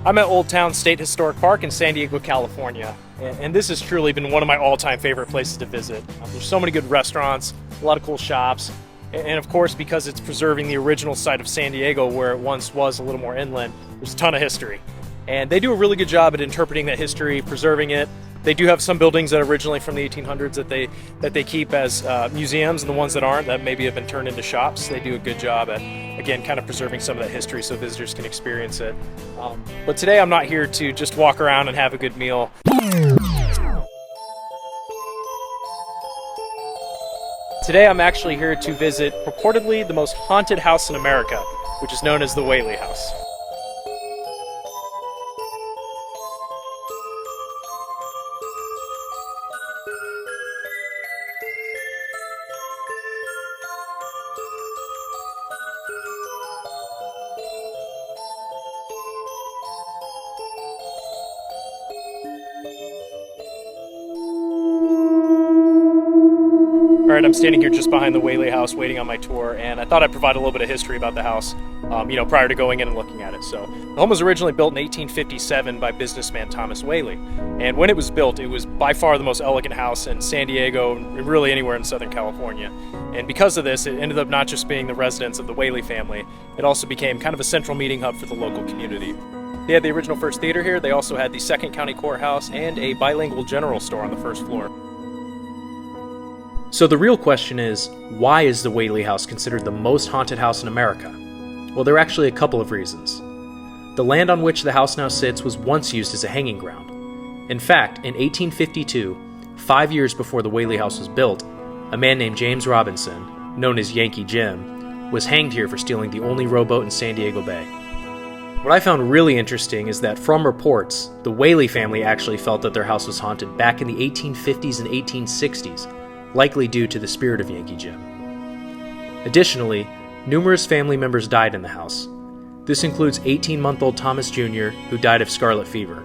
I'm at Old Town State Historic Park in San Diego, California, and this has truly been one of my all-time favorite places to visit. There's so many good restaurants, a lot of cool shops, and of course, because it's preserving the original site of San Diego where it once was a little more inland, there's a ton of history. And they do a really good job at interpreting that history, preserving it. They do have some buildings that are originally from the 1800s that they keep as museums, and the ones that aren't, that maybe have been turned into shops. They do a good job at, again, kind of preserving some of that history so visitors can experience it. But today I'm not here to just walk around and have a good meal. Today I'm actually here to visit purportedly the most haunted house in America, which is known as the Whaley House. Alright, I'm standing here just behind the Whaley House waiting on my tour, and I thought I'd provide a little bit of history about the house, prior to going in and looking at it. So, the home was originally built in 1857 by businessman Thomas Whaley, and when it was built, it was by far the most elegant house in San Diego, and really anywhere in Southern California. And because of this, it ended up not just being the residence of the Whaley family, it also became kind of a central meeting hub for the local community. They had the original First Theater here, they also had the Second County Courthouse, and a bilingual general store on the first floor. So the real question is, why is the Whaley House considered the most haunted house in America? Well, there are actually a couple of reasons. The land on which the house now sits was once used as a hanging ground. In fact, in 1852, 5 years before the Whaley House was built, a man named James Robinson, known as Yankee Jim, was hanged here for stealing the only rowboat in San Diego Bay. What I found really interesting is that from reports, the Whaley family actually felt that their house was haunted back in the 1850s and 1860s, likely due to the spirit of Yankee Jim. Additionally, numerous family members died in the house. This includes 18-month-old Thomas Jr., who died of scarlet fever.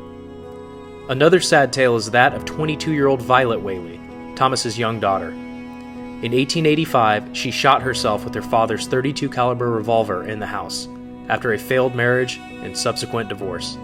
Another sad tale is that of 22-year-old Violet Whaley, Thomas's young daughter. In 1885, she shot herself with her father's .32 caliber revolver in the house, after a failed marriage and subsequent divorce.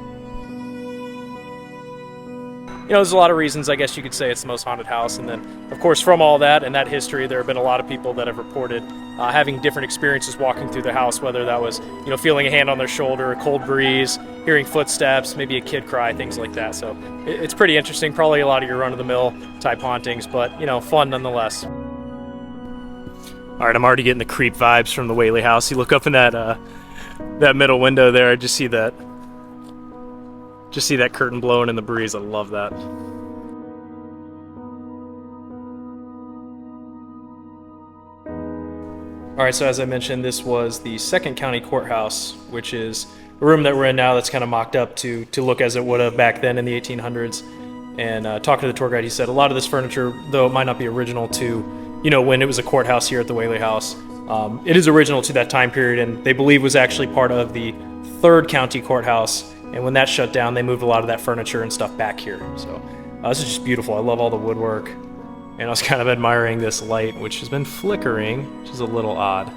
There's a lot of reasons I guess you could say it's the most haunted house, and then, of course, from all that and that history, there have been a lot of people that have reported having different experiences walking through the house, whether that was, feeling a hand on their shoulder, a cold breeze, hearing footsteps, maybe a kid cry, things like that. So it's pretty interesting, probably a lot of your run-of-the-mill type hauntings, but, fun nonetheless. All right, I'm already getting the creep vibes from the Whaley House. You look up in that middle window there, I just see that curtain blowing in the breeze. I love that. Alright, so as I mentioned, this was the Second County Courthouse, which is a room that we're in now that's kind of mocked up to look as it would have back then in the 1800s. And talking to the tour guide, he said a lot of this furniture, though it might not be original to, when it was a courthouse here at the Whaley House, it is original to that time period, and they believe was actually part of the Third County Courthouse. And when that shut down, they moved a lot of that furniture and stuff back here. So this is just beautiful. I love all the woodwork. And I was kind of admiring this light, which has been flickering, which is a little odd.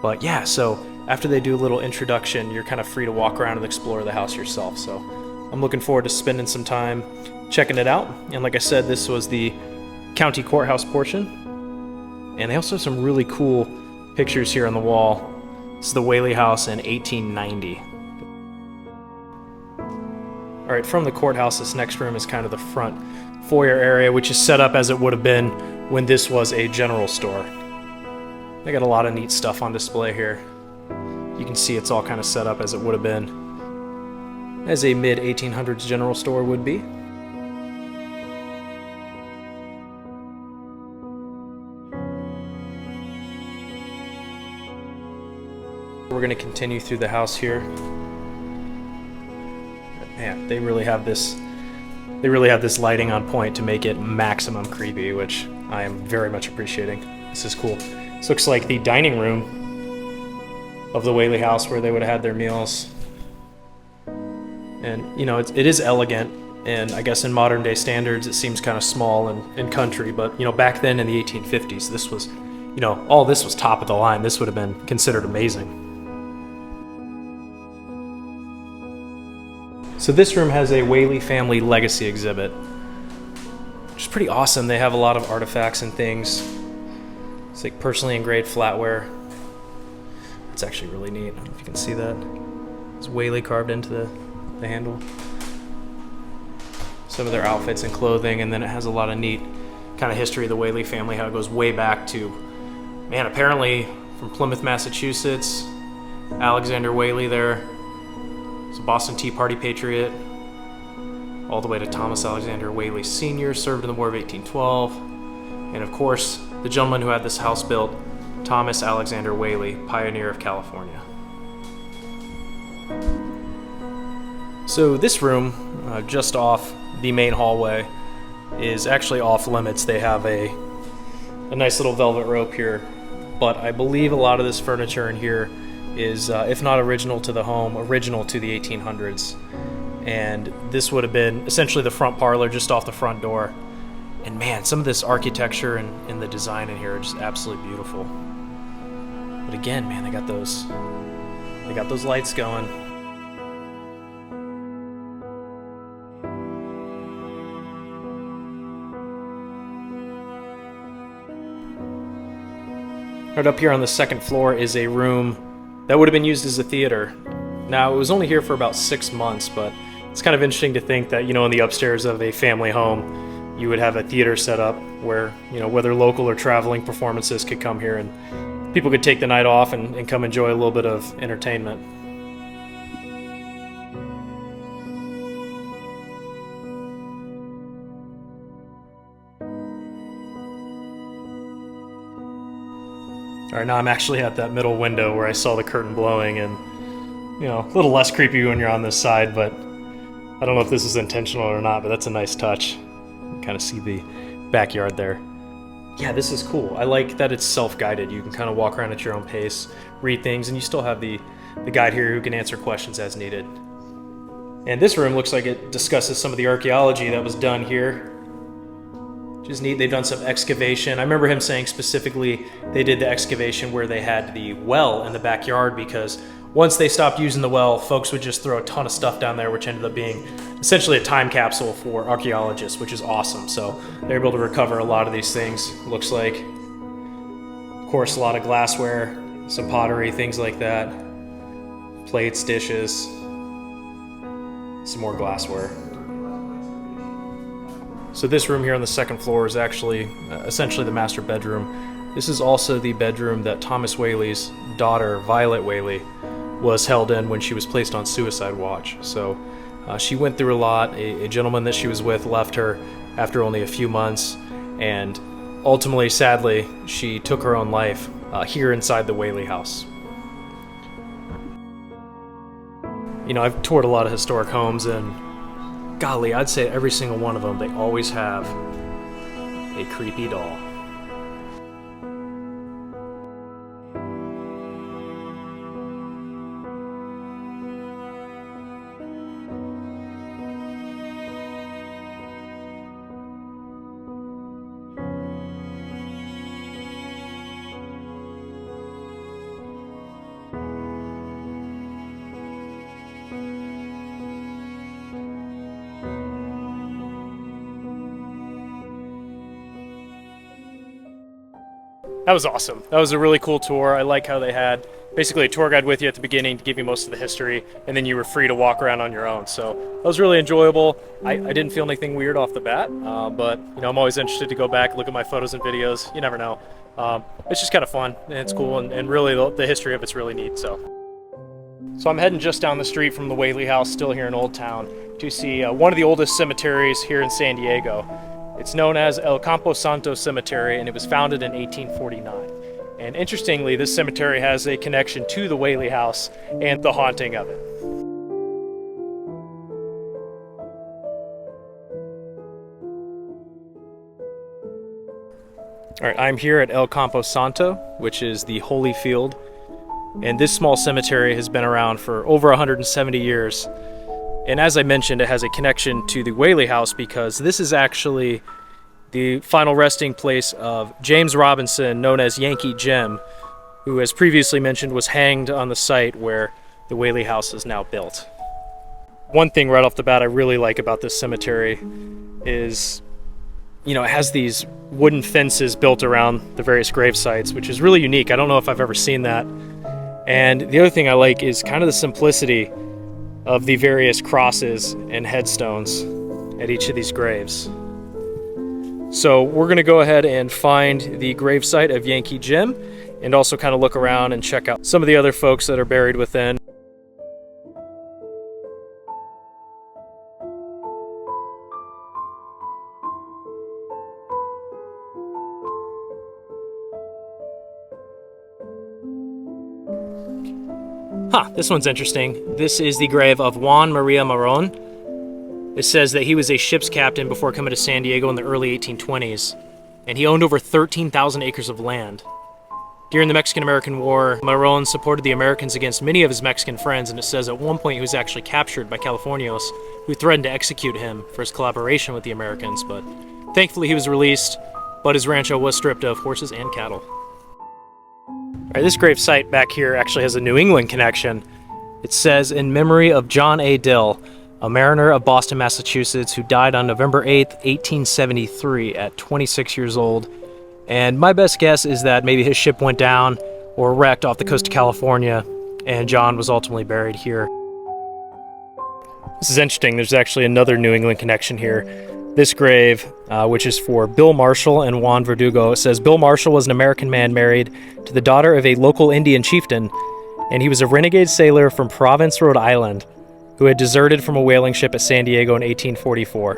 But yeah, so after they do a little introduction, you're kind of free to walk around and explore the house yourself. So I'm looking forward to spending some time checking it out. And like I said, this was the county courthouse portion. And they also have some really cool pictures here on the wall. This is the Whaley House in 1890. Alright, from the courthouse, this next room is kind of the front foyer area, which is set up as it would have been when this was a general store. They got a lot of neat stuff on display here. You can see it's all kind of set up as it would have been as a mid-1800s general store would be. We're going to continue through the house here. Man, they really have this lighting on point to make it maximum creepy, which I am very much appreciating. This is cool. This looks like the dining room of the Whaley House where they would have had their meals. And, it is elegant, and I guess in modern day standards it seems kind of small and country, but, back then in the 1850s, this was, all this was top of the line. This would have been considered amazing. So this room has a Whaley family legacy exhibit, which is pretty awesome. They have a lot of artifacts and things. It's like personally engraved flatware. It's actually really neat. I don't know if you can see that. It's Whaley carved into the handle. Some of their outfits and clothing, and then it has a lot of neat kind of history of the Whaley family, how it goes way back to, man, apparently from Plymouth, Massachusetts. Alexander Whaley there. He's a Boston Tea Party patriot. All the way to Thomas Alexander Whaley Sr., served in the War of 1812. And of course, the gentleman who had this house built, Thomas Alexander Whaley, pioneer of California. So this room, just off the main hallway, is actually off limits. They have a nice little velvet rope here, but I believe a lot of this furniture in here is, if not original to the home, original to the 1800s. And this would have been essentially the front parlor just off the front door. And man, some of this architecture and the design in here are just absolutely beautiful. But again, man, they got those lights going. Right up here on the second floor is a room that would have been used as a theater. Now, it was only here for about 6 months, but it's kind of interesting to think that, in the upstairs of a family home, you would have a theater set up where, whether local or traveling performances could come here and people could take the night off and come enjoy a little bit of entertainment. All right, now I'm actually at that middle window where I saw the curtain blowing, and a little less creepy when you're on this side, but I don't know if this is intentional or not, but that's a nice touch. You can kind of see the backyard there. Yeah, this is cool. I like that it's self-guided. You can kind of walk around at your own pace, read things, and you still have the guide here who can answer questions as needed. And this room looks like it discusses some of the archaeology that was done here. Which is neat. They've done some excavation. I remember him saying specifically they did the excavation where they had the well in the backyard, because once they stopped using the well, folks would just throw a ton of stuff down there, which ended up being essentially a time capsule for archaeologists, which is awesome. So they're able to recover a lot of these things, looks like. Of course, a lot of glassware, some pottery, things like that. Plates, dishes, some more glassware. So this room here on the second floor is actually essentially the master bedroom. This is also the bedroom that Thomas Whaley's daughter, Violet Whaley, was held in when she was placed on suicide watch. So she went through a lot. A gentleman that she was with left her after only a few months, and ultimately, sadly, she took her own life here inside the Whaley House. I've toured a lot of historic homes, and golly, I'd say every single one of them, they always have a creepy doll. That was awesome. That was a really cool tour. I like how they had basically a tour guide with you at the beginning to give you most of the history, and then you were free to walk around on your own. So that was really enjoyable. I didn't feel anything weird off the bat, but I'm always interested to go back, look at my photos and videos. You never know. It's just kind of fun, and it's cool, and really the history of it's really neat. So I'm heading just down the street from the Whaley House, still here in Old Town, to see one of the oldest cemeteries here in San Diego. It's known as El Campo Santo Cemetery, and it was founded in 1849. And interestingly, this cemetery has a connection to the Whaley House and the haunting of it. All right, I'm here at El Campo Santo, which is the Holy Field. And this small cemetery has been around for over 170 years. And as I mentioned, it has a connection to the Whaley House because this is actually the final resting place of James Robinson, known as Yankee Jim, who, as previously mentioned, was hanged on the site where the Whaley House is now built. One thing right off the bat I really like about this cemetery is, it has these wooden fences built around the various grave sites, which is really unique. I don't know if I've ever seen that. And the other thing I like is kind of the simplicity of the various crosses and headstones at each of these graves. So we're going to go ahead and find the gravesite of Yankee Jim and also kind of look around and check out some of the other folks that are buried within. This one's interesting. This is the grave of Juan Maria Maron. It says that he was a ship's captain before coming to San Diego in the early 1820s, and he owned over 13,000 acres of land. During the Mexican-American War, Maron supported the Americans against many of his Mexican friends, and it says at one point he was actually captured by Californios, who threatened to execute him for his collaboration with the Americans, but thankfully he was released, but his rancho was stripped of horses and cattle. All right, this grave site back here actually has a New England connection. It says, in memory of John A. Dill, a mariner of Boston, Massachusetts, who died on November 8th, 1873 at 26 years old. And my best guess is that maybe his ship went down or wrecked off the coast of California, and John was ultimately buried here. This is interesting. There's actually another New England connection here. This grave, which is for Bill Marshall and Juan Verdugo, it says, Bill Marshall was an American man married to the daughter of a local Indian chieftain, and he was a renegade sailor from Providence, Rhode Island, who had deserted from a whaling ship at San Diego in 1844.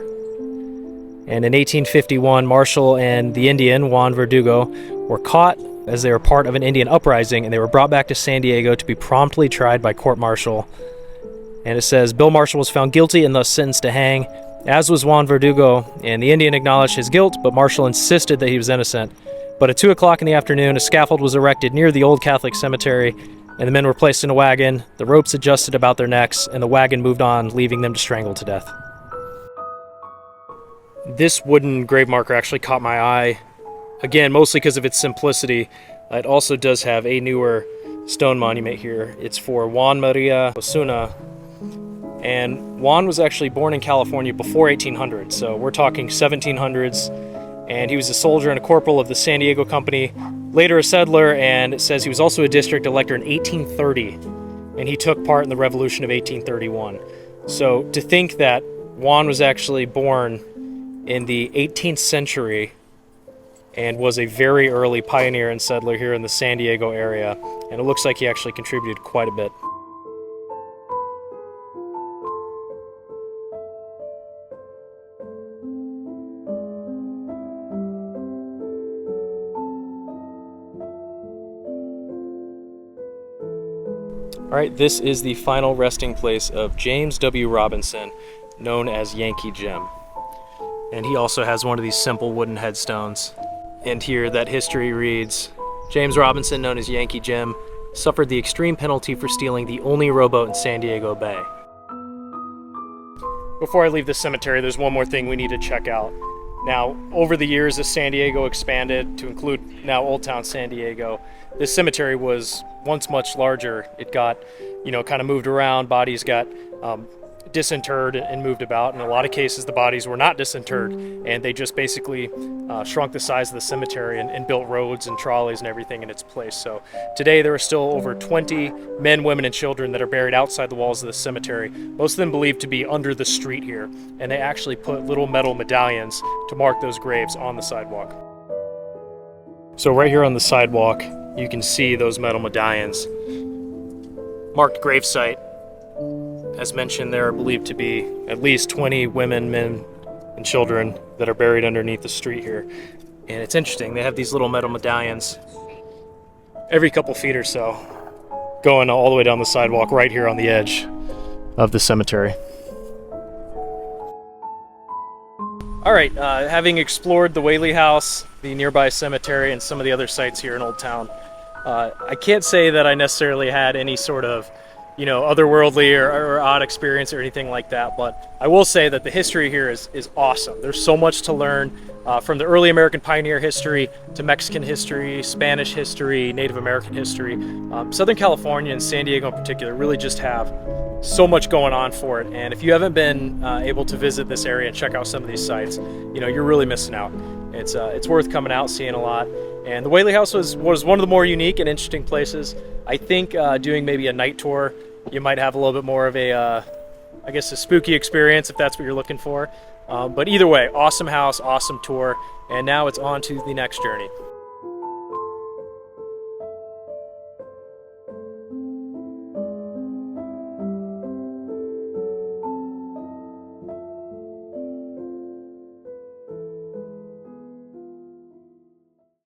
And in 1851, Marshall and the Indian, Juan Verdugo, were caught as they were part of an Indian uprising, and they were brought back to San Diego to be promptly tried by court-martial. And it says, Bill Marshall was found guilty and thus sentenced to hang, as was Juan Verdugo, and the Indian acknowledged his guilt, but Marshall insisted that he was innocent. But at 2 o'clock in the afternoon, a scaffold was erected near the old Catholic cemetery, and the men were placed in a wagon, the ropes adjusted about their necks, and the wagon moved on, leaving them to strangle to death. This wooden grave marker actually caught my eye, again, mostly because of its simplicity. It also does have a newer stone monument here. It's for Juan Maria Osuna, and Juan was actually born in California before 1800, so we're talking 1700s, and he was a soldier and a corporal of the San Diego Company, later a settler, and it says he was also a district elector in 1830, and he took part in the Revolution of 1831. So to think that Juan was actually born in the 18th century and was a very early pioneer and settler here in the San Diego area, and it looks like he actually contributed quite a bit. Alright, this is the final resting place of James W. Robinson, known as Yankee Jim. And he also has one of these simple wooden headstones. And here that history reads, James Robinson, known as Yankee Jim, suffered the extreme penalty for stealing the only rowboat in San Diego Bay. Before I leave this cemetery, there's one more thing we need to check out. Now, over the years, as San Diego expanded to include now Old Town San Diego, this cemetery was once much larger. It got, kind of moved around. Bodies got disinterred and moved about. In a lot of cases, the bodies were not disinterred, and they just basically shrunk the size of the cemetery and built roads and trolleys and everything in its place. So today, there are still over 20 men, women, and children that are buried outside the walls of the cemetery, most of them believed to be under the street here, and they actually put little metal medallions to mark those graves on the sidewalk. So right here on the sidewalk, you can see those metal medallions. Marked gravesite. As mentioned, there are believed to be at least 20 women, men, and children that are buried underneath the street here. And it's interesting, they have these little metal medallions every couple feet or so, going all the way down the sidewalk right here on the edge of the cemetery. Alright, having explored the Whaley House, the nearby cemetery, and some of the other sites here in Old Town, I can't say that I necessarily had any sort of otherworldly or odd experience or anything like that, but I will say that the history here is awesome. There's so much to learn, from the early American pioneer history to Mexican history, Spanish history, Native American history. Southern California and San Diego in particular really just have so much going on for it. And if you haven't been able to visit this area and check out some of these sites, you know, you're really missing out. It's worth coming out, seeing a lot. And the Whaley House was one of the more unique and interesting places. I think doing maybe a night tour, you might have a little bit more of a, I guess, a spooky experience if that's what you're looking for. But either way, awesome house, awesome tour, and now it's on to the next journey.